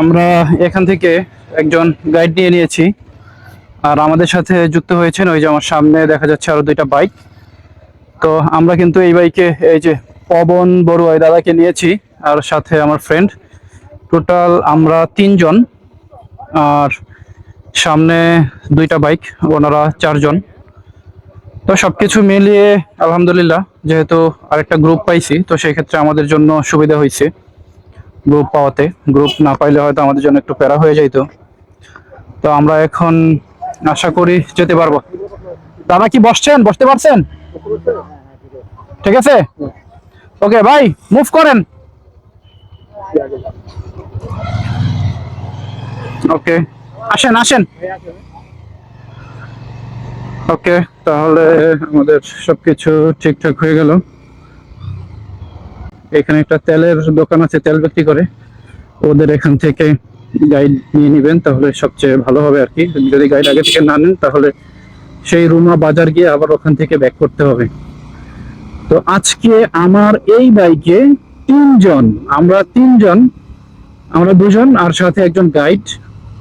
আমরা এখান থেকে একজন গাইড নিয়ে নিয়েছি, আর আমাদের সাথে যুক্ত হয়েছেন ওই যে আমার সামনে দেখা যাচ্ছে আরো দুইটা বাইক। তো আমরা কিন্তু এই বাইকে এই যে পবন বড়ুয়া দাদাকে নিয়েছি, আর সাথে আমার ফ্রেন্ড, টোটাল আমরা 3 জন। আর সামনে দুইটা বাইক, ওনারা 4 জন। তো সবকিছু মিলিয়ে আলহামদুলিল্লাহ, যেহেতু আরেকটা গ্রুপ পাইছি, তো সেই ক্ষেত্রে আমাদের জন্য সুবিধা হয়েছে গ্রুপ পাওয়াতে। গ্রুপ না পাইলে হয়তো আমাদের জন্য একটু প্যারা হয়ে যাইতো। তো আমরা এখন আশা করি যেতে পারবো। দাদা কি বসছেন, বসতে পারছেন? ঠিক আছে, ওকে ভাই, মুভ করেন। ওকে, আসেন আসেন। ওকে, তাহলে আমাদের সবকিছু ঠিকঠাক হয়ে গেল। এখানে একটা তেলের দোকান আছে, তেল বিক্রি করে, ওদের এখান থেকে গাইড নিয়ে নেবেন তাহলে সবচেয়ে ভালো হবে আর কি। যদি গাইড আগে থেকে না নেন তাহলে সেই রুমা বাজার গিয়ে আবার ওখান থেকে ব্যাক করতে হবে। তো আজকে আমার এই বাইকে 3 জন, আমরা 3 জন, আমরা 2 জন আর সাথে একজন গাইড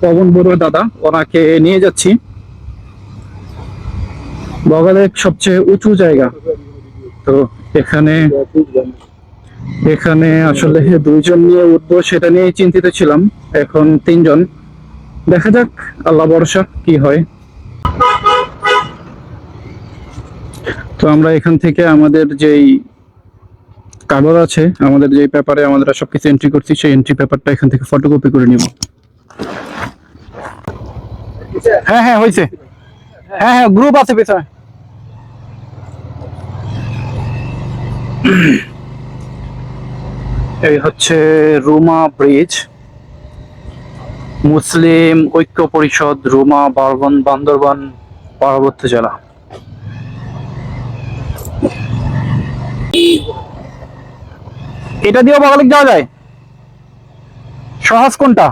পবন বড়ুয়া দাদা, ওনাকে নিয়ে যাচ্ছি বগালের সবচেয়ে উঁচু জায়গা। তো এখানে এখানে আসলে 2 জন নিয়ে উঠবো সেটা নিয়ে চিন্তিত ছিলাম, এখন 3 জন, দেখা যাক আল্লাহ ভরসা কি হয়। তো আমরা এখান থেকে আমাদের যেই কাগজ আছে, আমাদের যে পেপারে আমরা সবকিছু এন্ট্রি করছি, সেই এন্ট্রি পেপারটা এখান থেকে ফটোকপি করে নিব। হ্যাঁ হ্যাঁ হয়েছে, হ্যাঁ হ্যাঁ গ্রুপ আছে পেছনে। এই হচ্ছে রুমা ব্রিজ, মুসলিম ঐক্য পরিষদ, রুমা, বান্দরবান পার্বত্য জেলা। এটা দিয়েও বাগালিক যাওয়া যায়, সহজ কোনটা?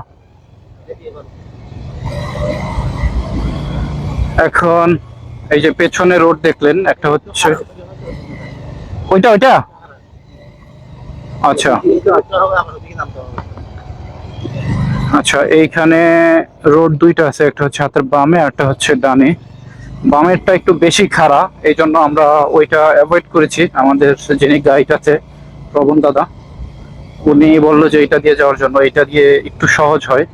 এখন এই যে পেছনে রোড দেখলেন, একটা হচ্ছে ওইটা ওইটা। আচ্ছা আচ্ছা, এইখানে রোড দুইটা আছে, একটা হচ্ছে হাতের বামে, একটা হচ্ছে ডানে। বামেরটা একটু বেশি খাড়া, এই জন্য আমরা ওইটা অ্যাভয়েড করেছি। আমাদের যিনি গাইড আছে প্রবণ দাদা, উনি বললো যে এটা দিয়ে যাওয়ার জন্য, এটা দিয়ে একটু সহজ হয়,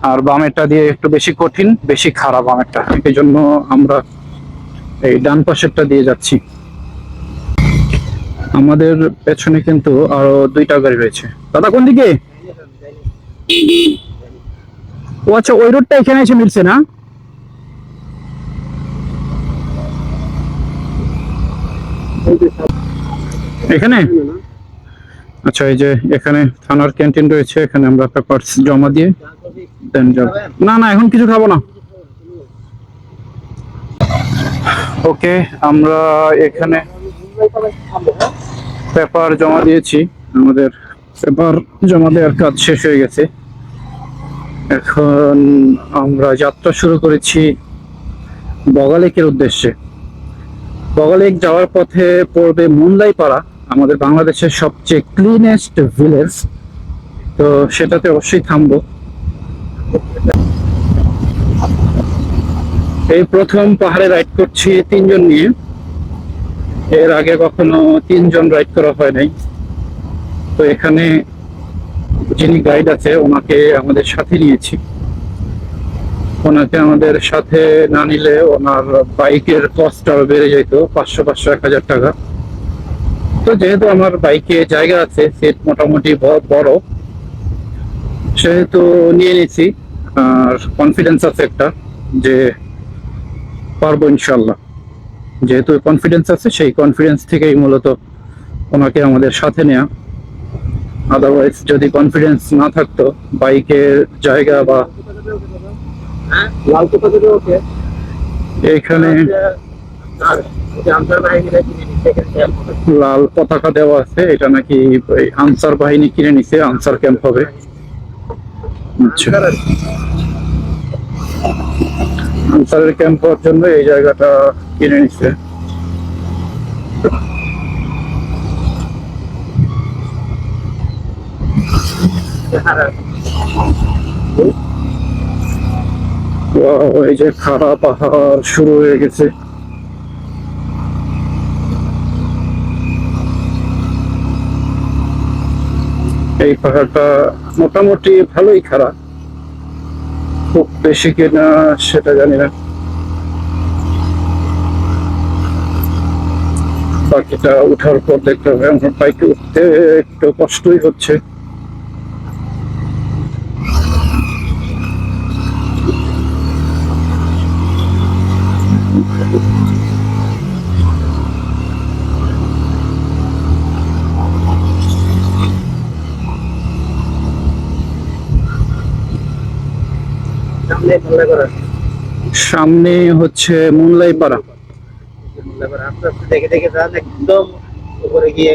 আর বামেরটা দিয়ে একটু বেশি কঠিন, বেশি খারাপ বামেরটা, এই জন্য আমরা এই ডান পাশেরটা দিয়ে যাচ্ছি। আমাদের পেছনে কিন্তু আরো দুইটা গাড়ি রয়েছে। দাদা কোন দিকে? ও আচ্ছা, ওই রোডটা এখানে এসে মিলছে না? এখানে আচ্ছা, এই যে এখানে থানার ক্যান্টিন রয়েছে, এখানে আমরা পেপারস জমা দিয়ে দেন যাব। না না, এখন কিছু খাবো না। ওকে, আমরা এখানে পেপার জমা দিয়েছি, আমাদের পেপার জমা দেওয়ার কাজ শেষ হয়ে গেছে। এখন আমরা যাত্রা শুরু করেছি বগালেকের উদ্দেশ্যে। বগালেক যাওয়ার পথে পড়বে মুনলাই পাড়া, আমাদের বাংলাদেশের সবচেয়ে ক্লিনেস্ট ভিলেজ। তো সেটাতে অবশ্যই থামবো। এই প্রথম পাহাড়ে রাইড করছি 3 জন নিয়ে, এর আগে কখনো 3 জন রাইড করা হয় নাই। তো এখানে যিনি গাইড আছে ওনাকে আমাদের সাথে নিয়েছি, ওনাকে আমাদের সাথে না নিলে ওনার বাইকের কস্ট আরো বেড়ে যেত, 500 1000 টাকা। তো যেহেতু আমার বাইকে জায়গা আছে, সিট মোটামুটি বড়, সেহেতু নিয়ে নিয়েছি, আর কনফিডেন্স আছে একটা যে পারবো ইনশাল্লাহ। যেহেতু কনফিডেন্স আছে, সেই কনফিডেন্স থেকেই মূলত ওনাকে আমাদের সাথে নেওয়া। আদারওয়াইজ যদি কনফিডেন্স না থাকতো, বাইকের জায়গা বা এইখানে লাল পতাকা দেওয়া আছে, এটা নাকি আনসার বাহিনী কিনে নিছে, আনসার ক্যাম্প হবে। আচ্ছা, আনসারের ক্যাম্প হওয়ার জন্য এই জায়গাটা কিনে নিছে। এই যে খাড়া পাহাড় শুরু হয়ে গেছে। এই পাহাড়টা মোটামুটি ভালোই খাড়া, খুব বেশি কিনা সেটা জানি না, বাকিটা উঠার পর দেখতে হবে। আমার বাইকে উঠতে একটু কষ্টই হচ্ছে। সামনে হচ্ছে মুনলাই পাড়া। আস্তে আস্তে দেখে দেখে যান, একদম উপরে গিয়ে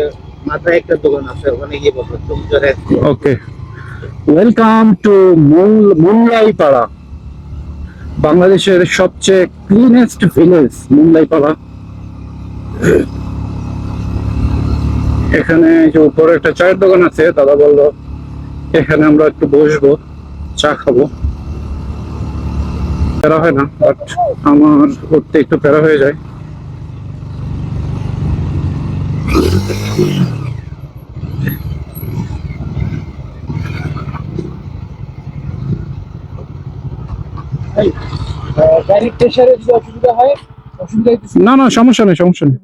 মাথায় একটা দোকান আছে, ওখানে গিয়ে বসো তুমি জোরে। ওকে, ওয়েলকাম টু মুনলাই পাড়া, বাংলাদেশের সবচেয়ে ক্লিনেস্ট ভিলেজ মুনলাই পাড়া। এখানে যে উপরে একটা চায়ের দোকান আছে, দাদা বললো এখানে আমরা একটু বসবো, চা খাবো। প্যারা হয় না, বাট আমার উঠতে একটু প্যারা হয়ে যায়। গাড়ির প্রেসারে যদি অসুবিধা হয়, অসুবিধা হইতেছে না না, সমস্যা নেই, সমস্যা নেই।